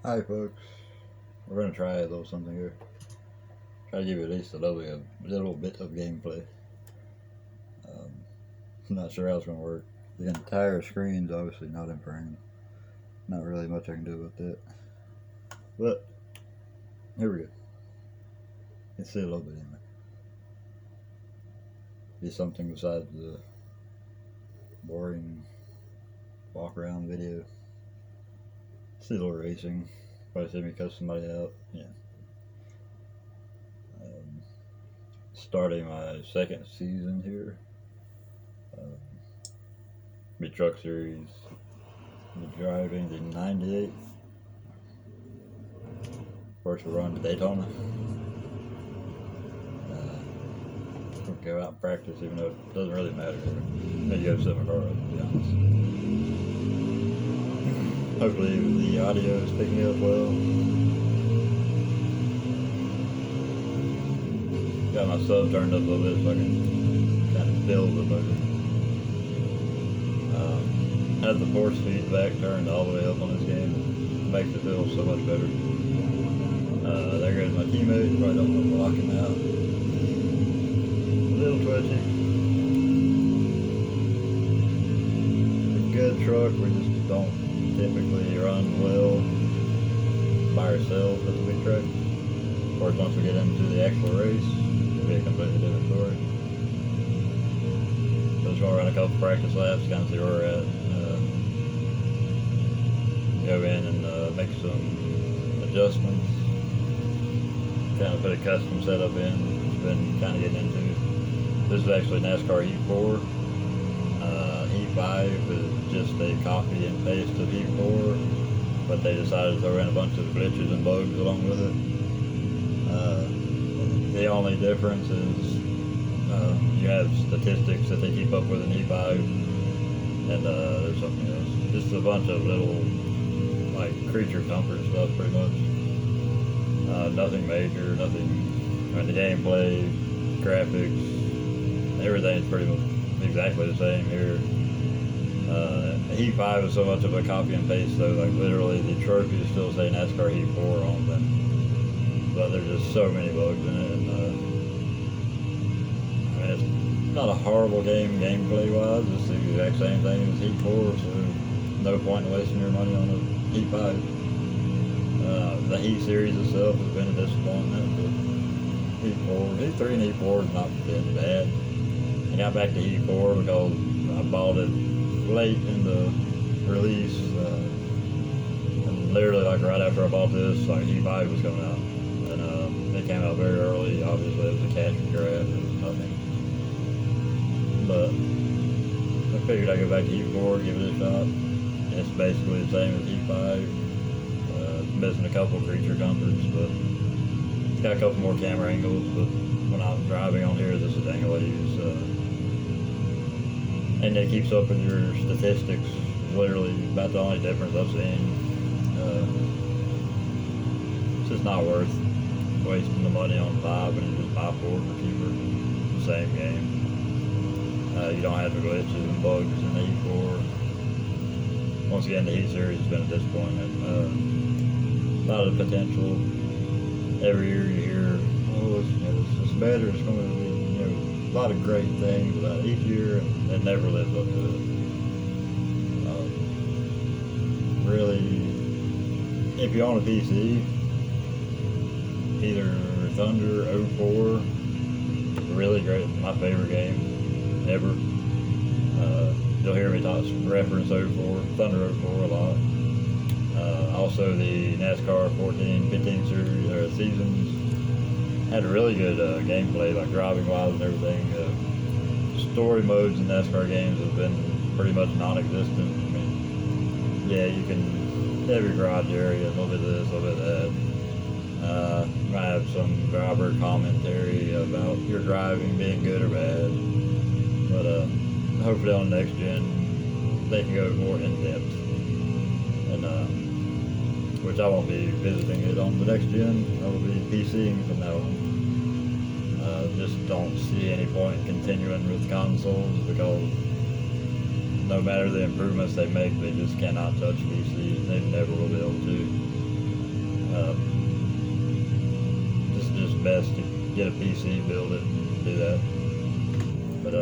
Hi folks, we're gonna try a little something here. Try to give you at least a little bit of gameplay. Um, I'm not sure how it's gonna work. The entire screen's obviously not in frame. Not really much I can do about that. But here we go. You can see a little bit in there. Be something besides the boring walk around video. See a little racing. Probably see me cut somebody out. Yeah. Um, Starting my second season here. Mid Truck Series. Driving the 98. First we run to Daytona. We'll go out and practice, even though it doesn't really matter. Maybe you have semi-car, to be honest. Hopefully the audio is picking up well. Got my sub turned up a little bit so I can kind of feel the motor. Has the force feedback turned all the way up on this game. It makes it feel so much better. There goes my teammate. Probably don't want to block him out. A little twitchy. It's a good truck. We just don't typically run well by ourselves at the big track. Of course, once we get into the actual race, it'll be a completely different story. So just going to run a couple practice laps, kind of see where we're at. Go in and make some adjustments. Kind of put a custom setup in, which I've been kind of getting into. This is actually NASCAR Heat 4. Heat 5 is just a copy and paste of Heat 4, but they decided to throw in a bunch of glitches and bugs along with it. The only difference is you have statistics that they keep up with in Heat 5, and there's something else. Just a bunch of little like creature comfort stuff, pretty much. Nothing major, nothing. I mean, the gameplay, graphics, everything's pretty much exactly the same here. Heat 5 is so much of a copy and paste, though. Like literally, the trophies still say NASCAR Heat 4 on them, but there's just so many bugs in it. And I mean, it's not a horrible game gameplay-wise. It's the exact same thing as Heat 4, so no point in wasting your money on a Heat 5. The Heat series itself has been a disappointment, but Heat 4, Heat 3 and Heat 4 has not been bad. I got back to Heat 4 because I bought it late in the release, and literally like right after I bought this, like Heat 5 was coming out, and it came out very early. Obviously, it was a cash grab, it was nothing. But I figured I'd go back to Heat 4, give it a shot. It's basically the same as Heat 5. Missing a couple creature comforts, but it's got a couple more camera angles. But when I'm driving on here, this is the angle I use, and it keeps up with your statistics. Literally about the only difference I've seen. It's just not worth wasting the money on 5 when you just buy 4 for cheaper. Same game. You don't have the glitches and bugs in the Heat 4. Once again, the Heat series has been a disappointment. A lot of potential. Every year you hear, oh, it's better, it's going to be, a lot of great things about each year, and it never lives up to it. Really, if you own a PC, either Thunder 04, really great, my favorite game ever. You'll hear me reference 04, Thunder 04 a lot. Also the NASCAR 14, 15 series seasons had a really good gameplay, like driving wise and everything. Story modes in NASCAR games have been pretty much non-existent. I mean, yeah, you can have your garage area, a little bit of this, a little bit of that. Might have some driver commentary about your driving being good or bad, but hopefully on the next gen they can go more in depth. And which I won't be visiting it on the next gen. I will be PCing from now on. Just don't see any point in continuing with consoles because no matter the improvements they make, they just cannot touch PCs. They never will be able to. best to get a PC, build it, and do that. But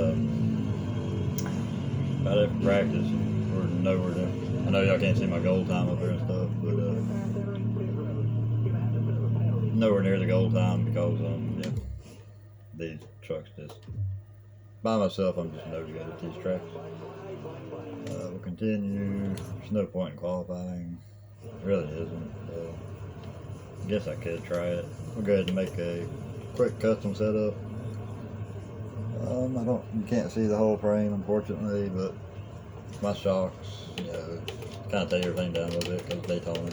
about it for practice, we're nowhere near. I know y'all can't see my goal time up there and stuff, but nowhere near the goal time because yeah, these trucks just by myself. I'm just no good at these tracks. We'll continue. There's no point in qualifying. There really isn't. I guess I could try it. We'll go ahead and make a quick custom setup. You can't see the whole frame unfortunately, but my shocks, kind of take everything down a little bit because Daytona.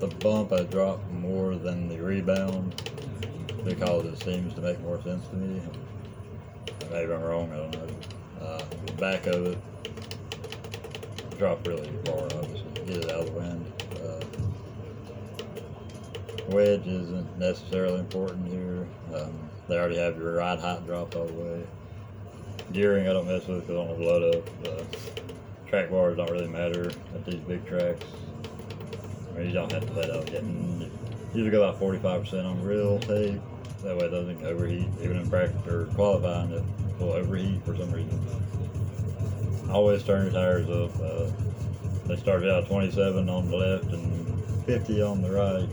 The bump I dropped more than the rebound because it seems to make more sense to me. Maybe I'm wrong, I don't know. The back of it dropped really far, obviously, get it out of the wind. Wedge isn't necessarily important here. They already have your ride height dropped all the way. Gearing I don't mess with because I don't want to load up. Track bars don't really matter at these big tracks. I mean, you don't have to let out getting. Usually go about 45% on real tape. That way it doesn't overheat. Even in practice or qualifying, it will overheat for some reason. Always turn your tires up. They started out 27 on the left and 50 on the right,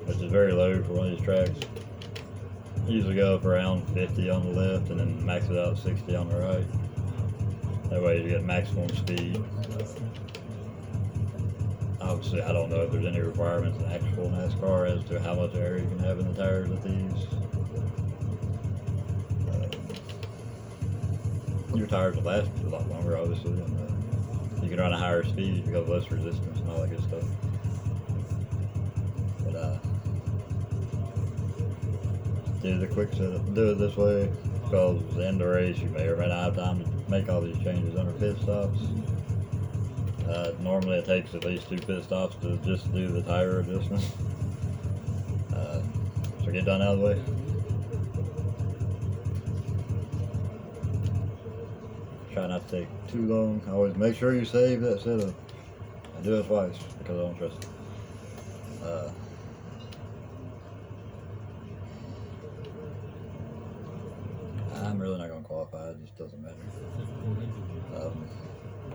which is very low for one of these tracks. Usually go up around 50 on the left and then max it out 60 on the right. That way you get maximum speed. Obviously, I don't know if there's any requirements in actual NASCAR as to how much air you can have in the tires with these. Your tires will last a lot longer, obviously, and you can run a higher speed because of less resistance and all that good stuff. But do the quick setup, do it this way because at the end of the race you may or may not have time to make all these changes under pit stops. Normally it takes at least 2 pit stops to just do the tire adjustment. So get done out of the way. Try not to take too long. Always make sure you save that setup. I do it twice because I don't trust it. I'm really not going to qualify, it just doesn't matter.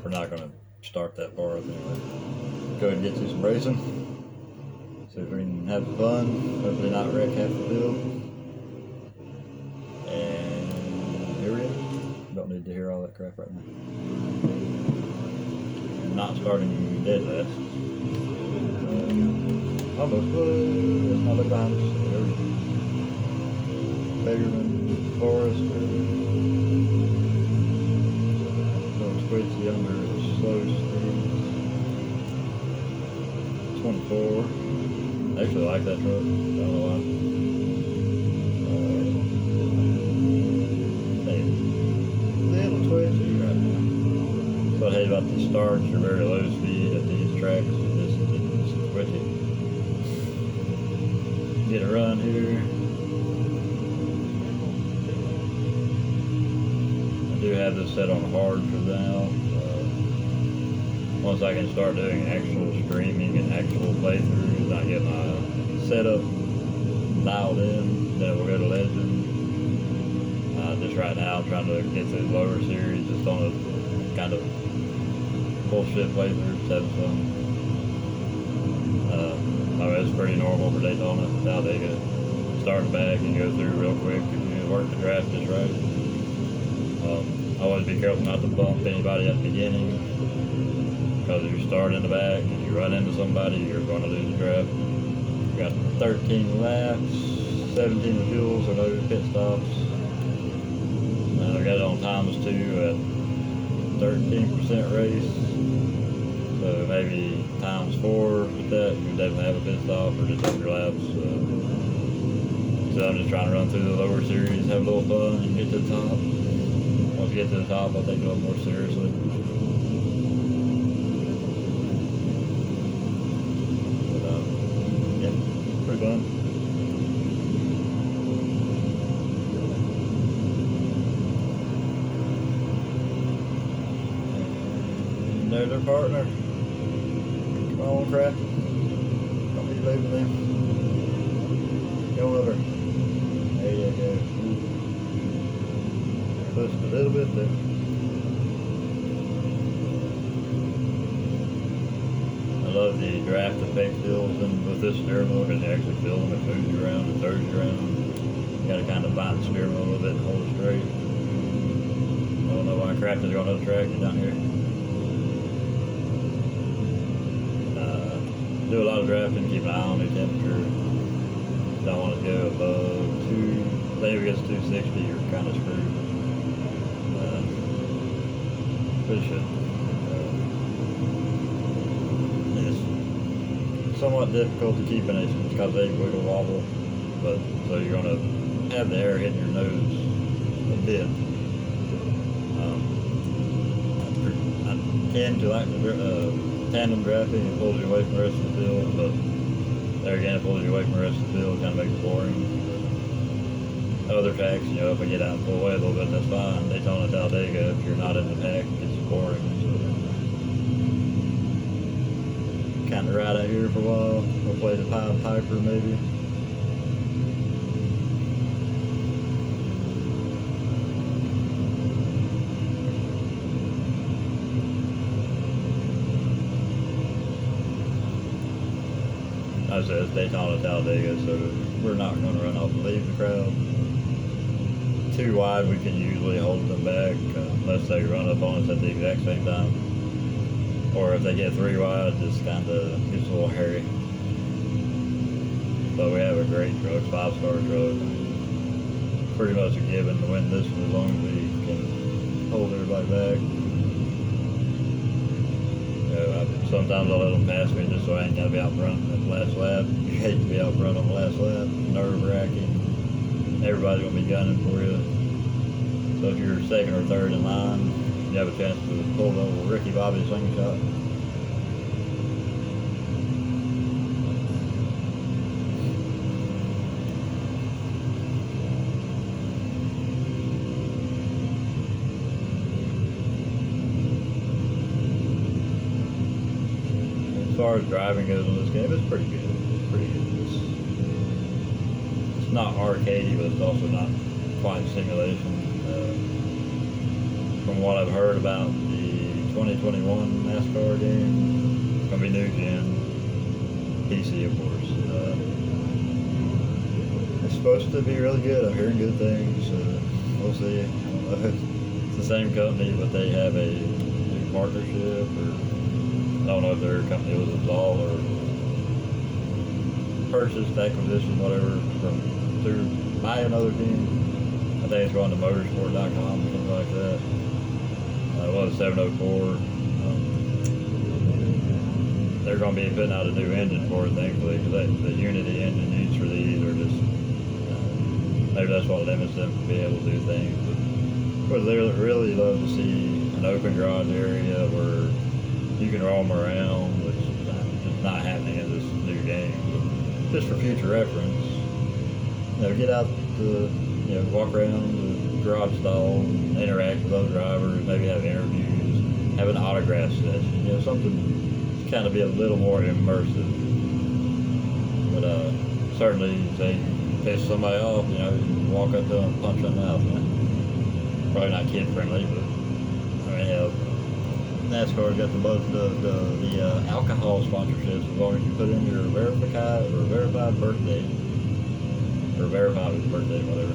We're not going to start that far anyway. Go ahead and get to some racing. See if we can have fun. Hopefully not wreck half the field. And here we go. Don't need to hear all that crap right now. Not starting dead last. Almost. Let's not look behind us. There we go. Fagerman, Forrester. Going squidgy under slow speed. 24. I actually like that truck. I don't know why. Little twitchy right now. So I hate about the starts. You're very low speed at these tracks. It's twitchy. Get a run here. I do have this set on hard for now. Once I can start doing actual streaming and actual playthroughs, I get my setup dialed in, then we'll go to Legend. Just right now I'm trying to get to the lower series, just on a kind of bullshit playthrough, having fun. It's pretty normal for Daytona, Talladega. Start back and go through real quick if you work the draft just right. Always be careful not to bump anybody at the beginning, because if you start in the back and you run into somebody, you're going to lose the draft. We got 13 laps, 17 fuels, so no pit stops. We got it on times 2 at 13% race, so maybe times 4 with that, you definitely have a pit stop or just up your laps. So I'm just trying to run through the lower series, have a little fun, and get to the top. Once you get to the top, I'll take it a little more seriously. Pretty fun. And there's their partner. Come on, crap. Don't be leaving them. Go over. There you go. Just a little bit there. I love the draft effect fills and with this steering wheel because you actually feel them, it moves you around, it throws you around. You gotta kind of bind the steering wheel a little bit and hold it straight. I don't know why I crapped it on another track down here. Do a lot of drafting, keep an eye on the temperature. Don't want to go above I think if it gets 260, you're kind of screwed. But it should. It's somewhat difficult to keep in it because they wiggle wobble, but so you're going to have the air hitting your nose a bit. I tend to like tandem drafting. It pulls you away from the rest of the field, but there again, it pulls you away from the rest of the field, kind of makes it boring. Other tracks, if I get out and pull away a little bit, that's fine. Daytona, Talladega, if you're not in the pack, it gets boring. So, kind of ride out here for a while. We'll play the Pied Piper maybe. I said it's Daytona, Talladega, so we're not going to run off and leave the crowd. Too wide, we can usually hold them back unless they run up on us at the exact same time. Or if they get 3 wide, just kind of gets a little hairy. But we have a great truck, 5-star truck. Pretty much a given to win this one as long as we can hold everybody back. Sometimes I'll let them pass me just so I ain't got to be out front at the last lap. You hate to be out front on the last lap. Nerve-wracking. Everybody's going to be gunning for you. So if you're second or third in line, you have a chance to pull the old Ricky Bobby slingshot. As far as driving goes in this game, it's pretty good. It's pretty good. It's not arcadey, but it's also not quite simulation. From what I've heard about the 2021 NASCAR game, it's going to be new gen, PC of course. It's supposed to be really good. I'm hearing good things. We'll see. I don't know. It's the same company, but they have a new partnership, or I don't know if their company was dissolved or purchased, acquisition, whatever, by another team. I think it's going to motorsport.com or something like that. It was 704. They're going to be putting out a new engine for it, thankfully, because the Unity engine used for these are just, maybe that's what limits them to be able to do things. But I would really love to see an open garage area where you can roam around, which is just not happening in this new game. But just for future reference, get out to, walk around the garage stall, interact with other drivers, maybe have interviews, have an autograph session, something to kind of be a little more immersive. But certainly, say you piss somebody off, you walk up to them and punch them out. Probably not kid friendly, but NASCAR's got the alcohol sponsorships as long as you put in your verified birthday, or verify his birthday, whatever.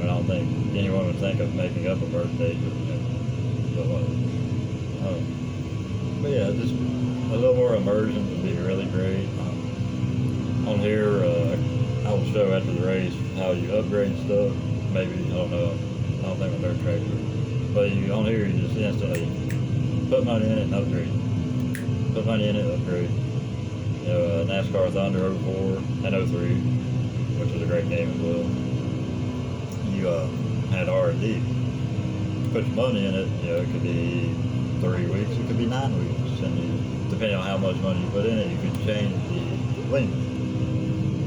I don't think anyone would think of making up a birthday, but yeah, just a little more immersion would be really great. On here, I will show after the race how you upgrade stuff. Maybe, I don't know, I don't think on their tractor, but on here you just instantly put money in it and upgrade. Put money in it and upgrade. NASCAR Thunder 04 and 03, which was a great game as well. You had R&D. Put your money in it, it could be 3 weeks, it could be 9 weeks, and depending on how much money you put in it, you could change the length.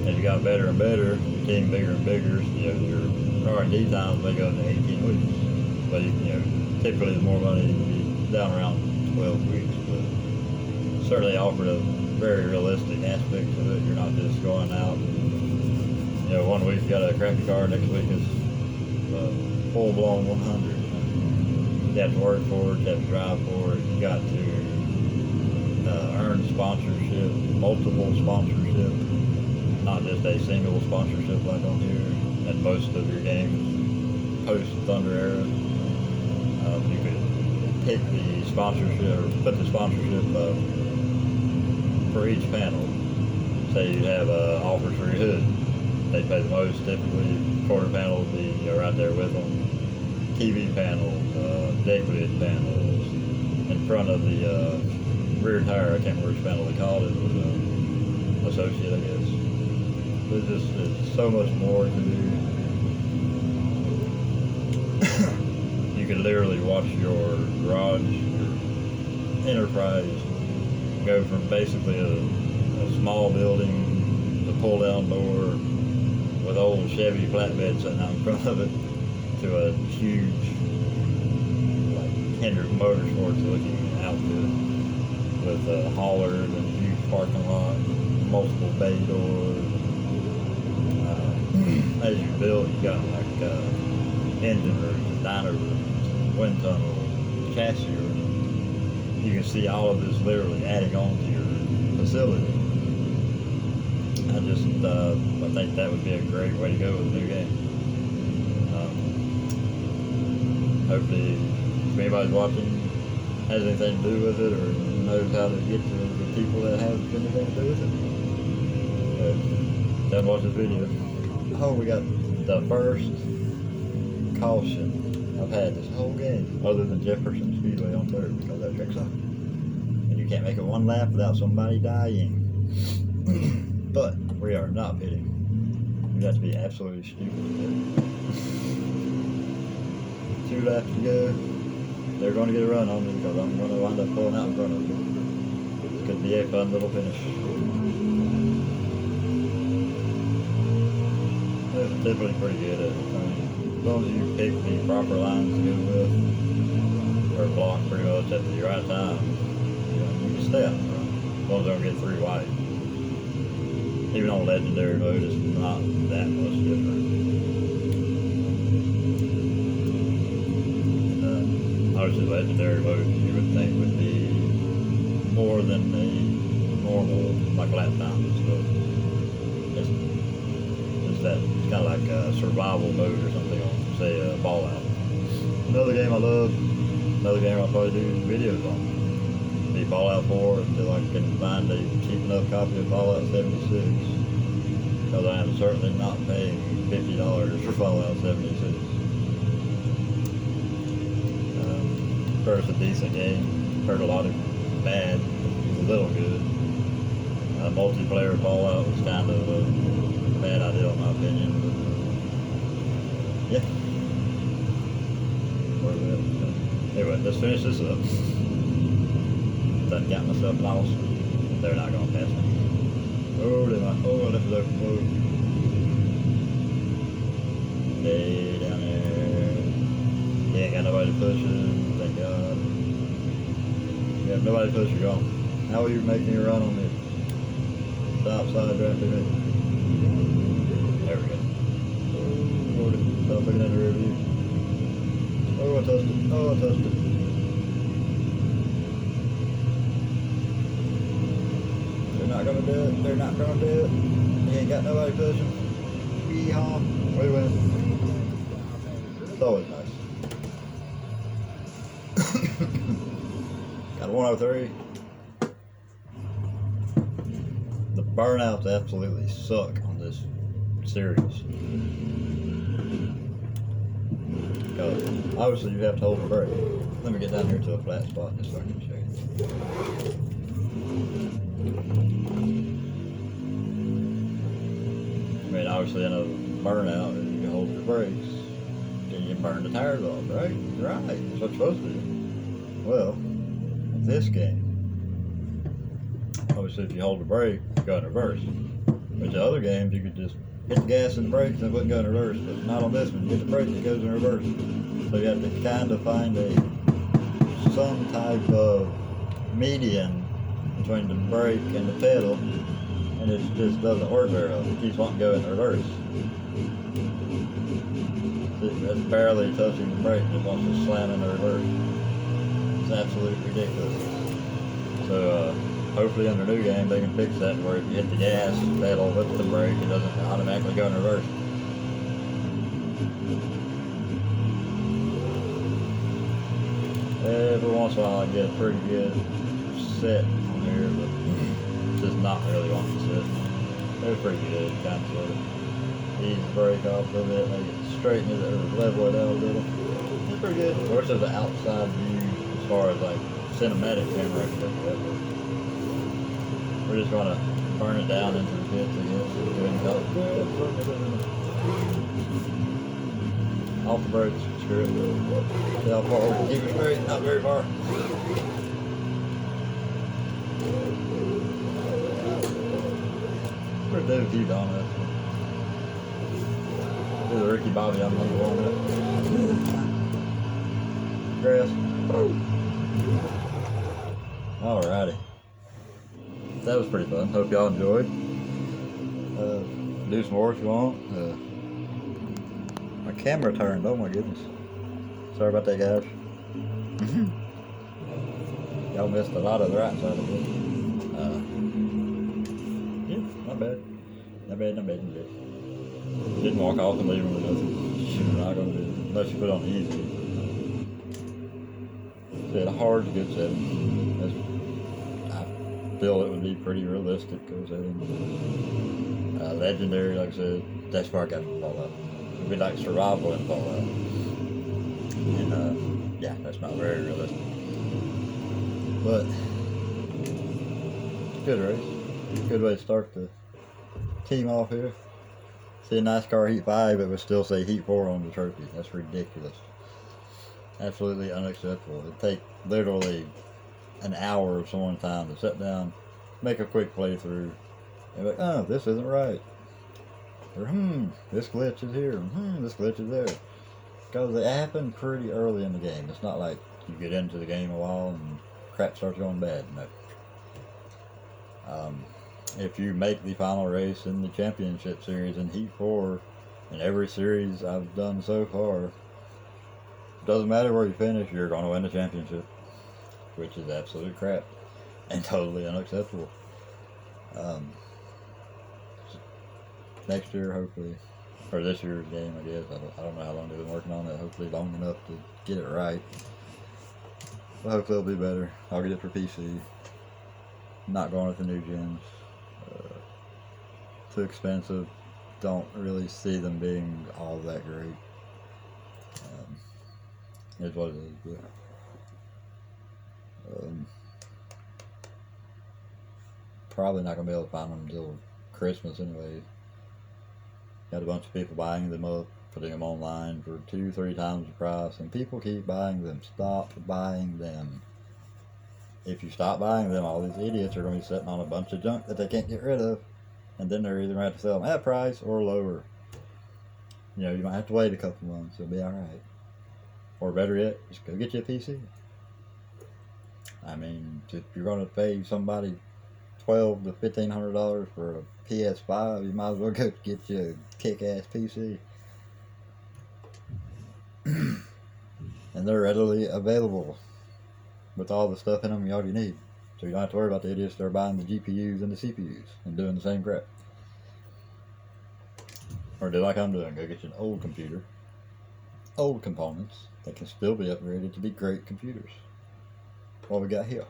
As you got better and better, your team bigger and bigger, your R&D times may go to 18 weeks. But typically the more money, you'd be down around 12 weeks. But certainly offered a very realistic aspect to it. You're not just going out and You know, one week you got a crappy car, next week it's a full-blown 100. You have to work for it, you have to drive for it, you got to earn sponsorship, multiple sponsorship, not just a single sponsorship like on here, and most of your games post Thunder era. You could pick the sponsorship, or put the sponsorship for each panel. Say you have Officer Hood, they pay the most typically, quarter panel would be right there with them. TV panels, deck lid panels, in front of the rear tire, I can't remember which panel they called it, but associate, I guess. There's so much more to do. You could literally watch your garage, your enterprise, go from basically a small building, the pull-down door with old Chevy flatbed sitting out in front of it, to a huge, like Hendrick Motorsports looking outfit with haulers and a huge parking lot, multiple bay doors. As you build, you got like engine rooms, diner rooms, wind tunnels, chassis rooms. You can see all of this literally adding on to your facility. I think that would be a great way to go with a new game. Hopefully, if anybody's watching has anything to do with it or knows how to get to the people that have anything to do with it, then watch this video. Oh, we got the first caution I've had this whole game, other than Jefferson Speedway on third, because that track's up. And you can't make it one lap without somebody dying. But we are not pitting. We have to be absolutely stupid. 2 laps to go. They're going to get a run on me because I'm going to wind up pulling out in front of them. This could be a fun little finish. It's typically pretty good at the time. As long as you pick the proper lines to go with, or block pretty much at the right time, you can stay out in front. As long as they don't get 3 wide. Even on legendary mode, it's not that much different. Obviously, legendary mode you would think would be more than the normal, like lap time and stuff. It's kind of like a survival mode or something on, say, Fallout. Another game I love, another game I'll probably do videos on. Be Fallout 4 until I can find a cheap enough copy of Fallout 76. Because I am certainly not paying $50 for Fallout 76. First, a decent game. Heard a lot of bad, a little good. Multiplayer Fallout was kind of a bad idea in my opinion. But, yeah. Anyway, let's finish this up. Done got myself lost. They're not gonna pass me. Oh, they might. Oh, left is open. Oh. Stay down there. You ain't got nobody pushing. Thank God. You have nobody pushing you on. How are you making your run on me? Stop side drafting me. There we go. Stop looking at the rear view. Oh, I touched it. Oh, I touched it. They're not gonna do it. They're not gonna do it. You ain't got nobody pushing. Yeehaw. We win. It's always nice. Got a 103. The burnouts absolutely suck on this series. Because obviously you have to hold the brake. Let me get down here to a flat spot just so I can show you. I mean, obviously in a burnout, you hold your brakes, then you burn the tires off, right? Right, that's what you're supposed to do. Well, this game, obviously if you hold the brake, you go in reverse. But the other games, you could just hit the gas and the brakes and it wouldn't go in reverse. But not on this one. You hit the brake, it goes in reverse. So you have to kind of find some type of median between the brake and the pedal and it just doesn't work very well. It keeps wanting to go in reverse. It's barely touching the brake, it wants to slam in the reverse. It's absolutely ridiculous. So hopefully in the new game they can fix that where if you hit the gas pedal with the brake, it doesn't automatically go in reverse. Every once in a while I get a pretty good set on here, but just not really wanting to sit. It was pretty good, kind of sort of. Ease the brake off a little bit, make it straighten it or level it out a little. It's pretty good. Of course, there's an outside view as far as like cinematic camera and stuff like that. We're just gonna burn it down into the pits, I guess. Go ahead and call it. Off the brakes, screw it. See how far we can keep it straight, not very far. We're gonna do a few donuts. Do the Ricky Bobby, I'm number one up. Grass. Alrighty. That was pretty fun. Hope y'all enjoyed. Do some more if you want. My camera turned, oh my goodness. Sorry about that, guys. Y'all missed a lot of the right side of it. Yeah, not bad. Not bad, not bad, not bad. Didn't walk off and leave him with nothing. You're not gonna do it unless you put it on the easy. Said hard's a good setting. I feel it would be pretty realistic good setting. Legendary, like I said, that's where I got from Fallout. It would be like survival in Fallout. And yeah, that's not very realistic. But good race. Good way to start the team off here. See a NASCAR Heat 5, it would still say Heat 4 on the trophy. That's ridiculous. Absolutely unacceptable. It'd take literally an hour of someone's time to sit down, make a quick playthrough, and be like, oh, this isn't right. Or, this glitch is here. This glitch is there. Because it happened pretty early in the game. It's not like you get into the game a while and crap starts going bad. No. If you make the final race in the championship series in Heat 4, in every series I've done so far, doesn't matter where you finish, you're going to win the championship, which is absolute crap and totally unacceptable. Next year, hopefully, or this year's game, I guess. I don't know how long they've been working on it. Hopefully, long enough to get it right. But hopefully, it'll be better. I'll get it for PC. Not going with the new gens. Too expensive. Don't really see them being all that great. Is what it is. But, probably not gonna be able to find them until Christmas anyway. Got a bunch of people buying them up, putting them online for 2-3 times the price, and people keep buying them. Stop buying them. If you stop buying them, all these idiots are going to be sitting on a bunch of junk that they can't get rid of, and then they're either going to have to sell them at price or lower. You know, you might have to wait a couple months, it'll be alright. Or better yet, just go get you a PC. I mean, if you're going to pay somebody $1,200 to $1,500 for a PS5, you might as well go get you a kick-ass PC. And they're readily available with all the stuff in them you already need. So you don't have to worry about the idiots that are buying the GPUs and the CPUs and doing the same crap. Or do like I'm doing, go get you an old computer, old components that can still be upgraded to be great computers. What we got here?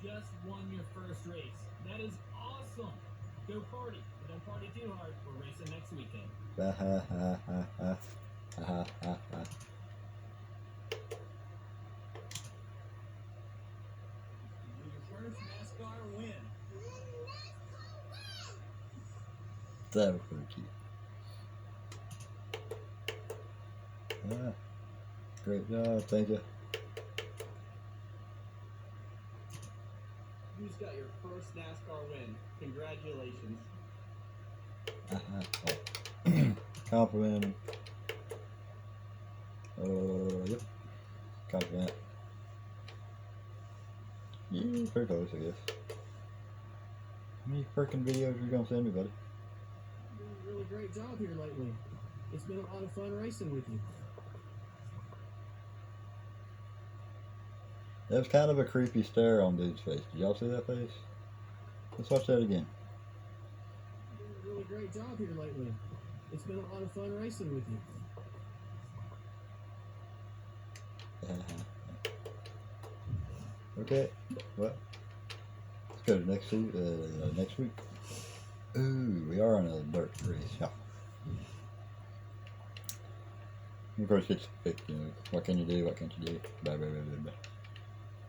Just won your first race. That is awesome. Go party. But don't party too hard. We're racing next weekend. Your first NASCAR win. That was pretty cute. Great job, thank you. You just got your first NASCAR win. Congratulations. Compliment him. Yep. Compliment. Yeah, pretty close, I guess. How many freaking videos are you gonna send me, buddy? You're doing a really great job here lately. It's been a lot of fun racing with you. That was kind of a creepy stare on dude's face. Did y'all see that face? Let's watch that again. You're doing a really great job here lately. It's been a lot of fun racing with you. Okay, well, let's go to next week. Ooh, we are on a dirt race, yeah. Of course, it's picked, you know, what can you do, what can't you do? Blah, blah, blah, blah, blah.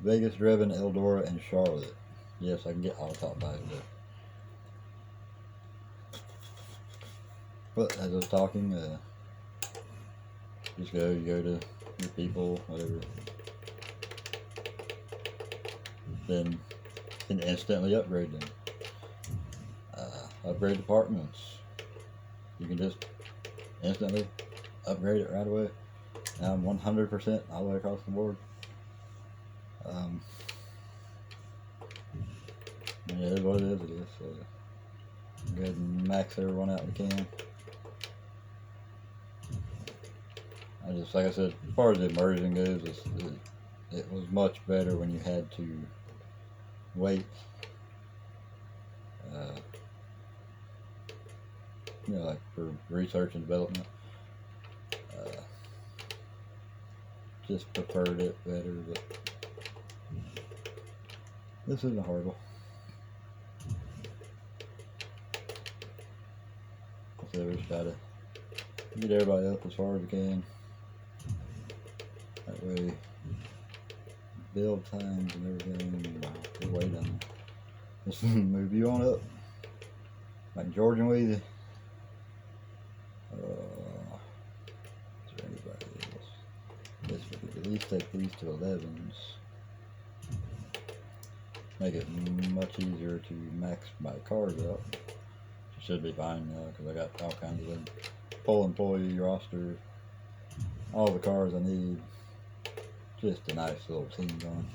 Vegas, Driven, Eldora, and Charlotte. Yes, I can get all top 5 there. But as I was talking, you go to your people, whatever. Then you can instantly upgrade them. Upgrade departments. You can just instantly upgrade it right away. Now I'm 100% all the way across the board. And it is what it is. So go ahead and max everyone out we can. Like I said, as far as the immersion goes, it was much better when you had to wait. You know, like for research and development. Just preferred it better, but this isn't horrible. So we just gotta get everybody up as far as we can. That way, build times and everything. We're way down. Let's move you on up. Like Georgian Weezy. Is there anybody else? Guess we could at least take these to 11s. Make it much easier to max my cars out. Should be fine now because I got all kinds of them. Full employee roster. All the cars I need. Just a nice little team going.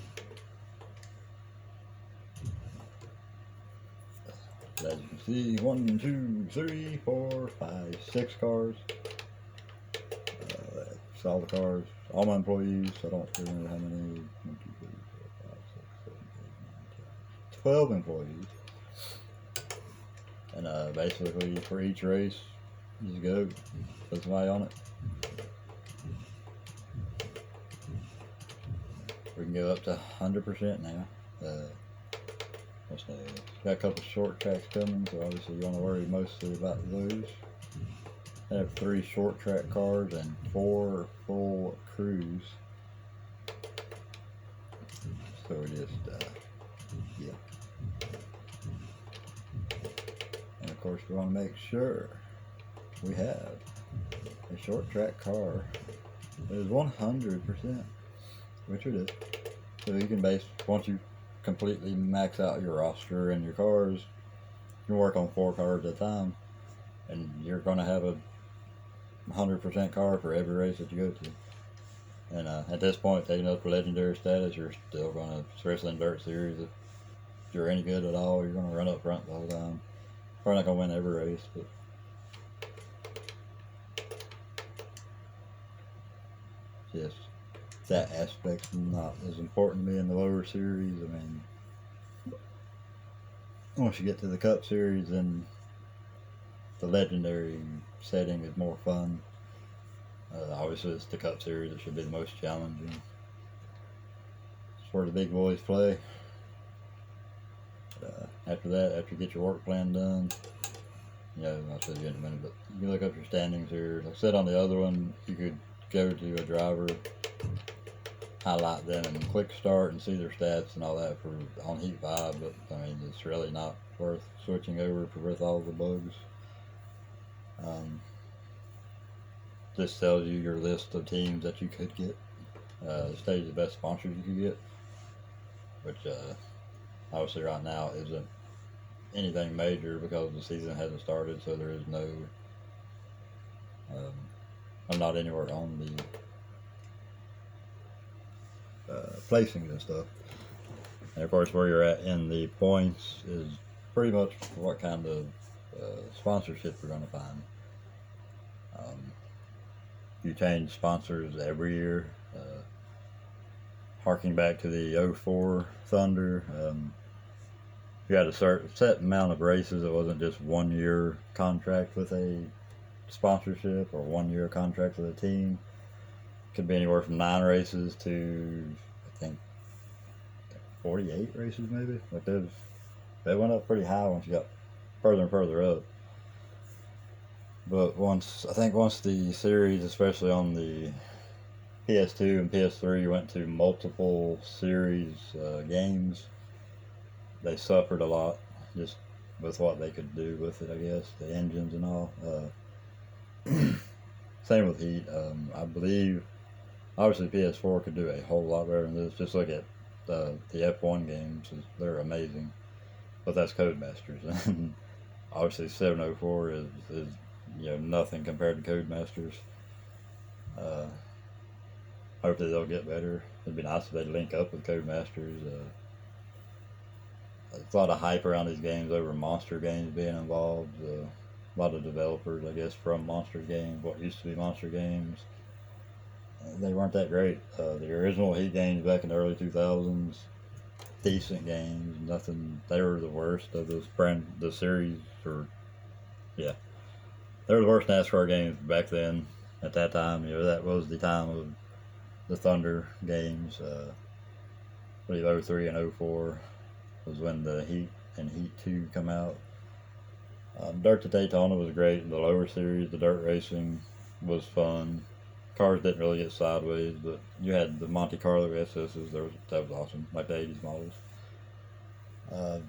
As you can see, 1, 2, 3, 4, 5, 6 cars. That's all the cars, all my employees. I don't remember how many. 1, 2, 3, 4, 5, 6, 7, 8, 9, 10, 12 employees. And basically for each race, you just go, put somebody on it. We can go up to 100% now. Got a couple short tracks coming, so obviously you want to worry mostly about those. I have 3 short track cars and 4 full crews. So we just, yeah. And of course we want to make sure we have a short track car that is 100%, which it is. So you can once you completely max out your roster and your cars, you can work on 4 cars at a time, and you're going to have a 100% car for every race that you go to. And at this point, taking up the legendary status, you're still going to, especially in Dirt Series, if you're any good at all, you're going to run up front the whole time. Probably not going to win every race, but just that aspect's not as important to me in the lower series. I mean, once you get to the Cup Series, then the legendary setting is more fun. Obviously, it's the Cup Series that should be the most challenging. It's where the big boys play. After that, after you get your work plan done, you know, I'll show you in a minute, but you can look up your standings here. Like I said on the other one, you could go to a driver, highlight them and quick start and see their stats and all that for on Heat 5, but I mean, it's really not worth switching over with all the bugs. This tells you your list of teams that you could get. This tells you the best sponsors you could get, which obviously right now isn't anything major because the season hasn't started, so there is no, I'm not anywhere on the placings and stuff. And of course, where you're at in the points is pretty much what kind of sponsorship you're going to find. You change sponsors every year. Harking back to the 04 Thunder, you had a set amount of races. It wasn't just 1 year contract with a sponsorship or 1 year contract with a team. Could be anywhere from 9 races to, I think, 48 races maybe. Like they went up pretty high once you got further and further up. But once the series, especially on the PS2 and PS3, went to multiple series games, they suffered a lot just with what they could do with it, I guess, the engines and all. Same with Heat. I believe, obviously, PS4 could do a whole lot better than this. Just look at the F1 games; they're amazing. But that's Codemasters, and obviously 704 is nothing compared to Codemasters. Hopefully they'll get better. It'd be nice if they link up with Codemasters. There's a lot of hype around these games over Monster Games being involved. A lot of developers, I guess, from Monster Games, what used to be Monster Games, they weren't that great. The original Heat games back in the early 2000s, decent games, nothing. They were the worst of the series, yeah, they were the worst NASCAR games back then. At that time, that was the time of the Thunder games. I believe 03 and 04 was when the Heat and Heat 2 come out. Dirt to Daytona was great. The lower series, the dirt racing was fun. Cars didn't really get sideways, but you had the Monte Carlo SS's. That was awesome, like the 80s models.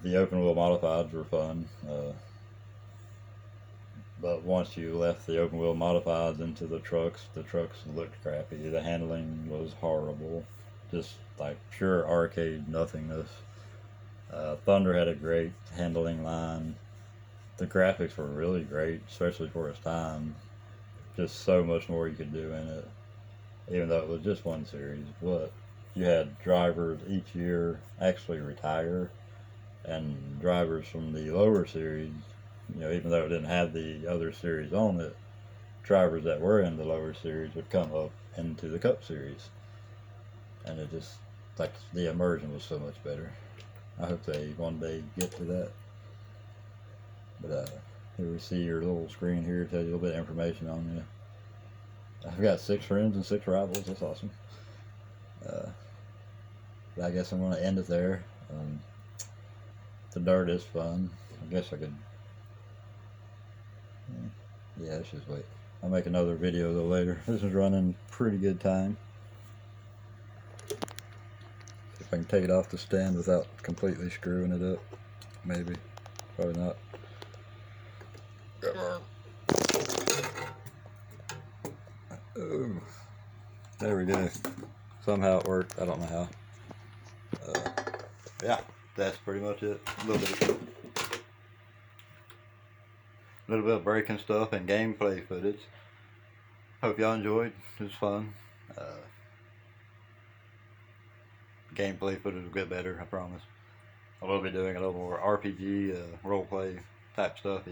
The open wheel modifieds were fun. But once you left the open wheel modifieds into the trucks looked crappy. The handling was horrible. Just like pure arcade nothingness. Thunder had a great handling line. The graphics were really great, especially for its time. Just so much more you could do in it, even though it was just one series. But you had drivers each year actually retire, and drivers from the lower series, even though it didn't have the other series on it, drivers that were in the lower series would come up into the Cup Series. And it just, like, the immersion was so much better. I hope they one day get to that. But here we see your little screen here, tells you a little bit of information on you. I've got 6 friends and 6 rivals. That's awesome. But I guess I'm going to end it there. The dirt is fun. I guess I could. Yeah, let's just wait. I'll make another video though later. This is running pretty good time. If I can take it off the stand without completely screwing it up. Maybe. Probably not. Oh, there we go. Somehow it worked. I don't know how. Yeah, that's pretty much it. A little bit of breaking stuff and gameplay footage. Hope y'all enjoyed. It was fun. Gameplay footage will get better, I promise. I will be doing a little more RPG, roleplay type stuff.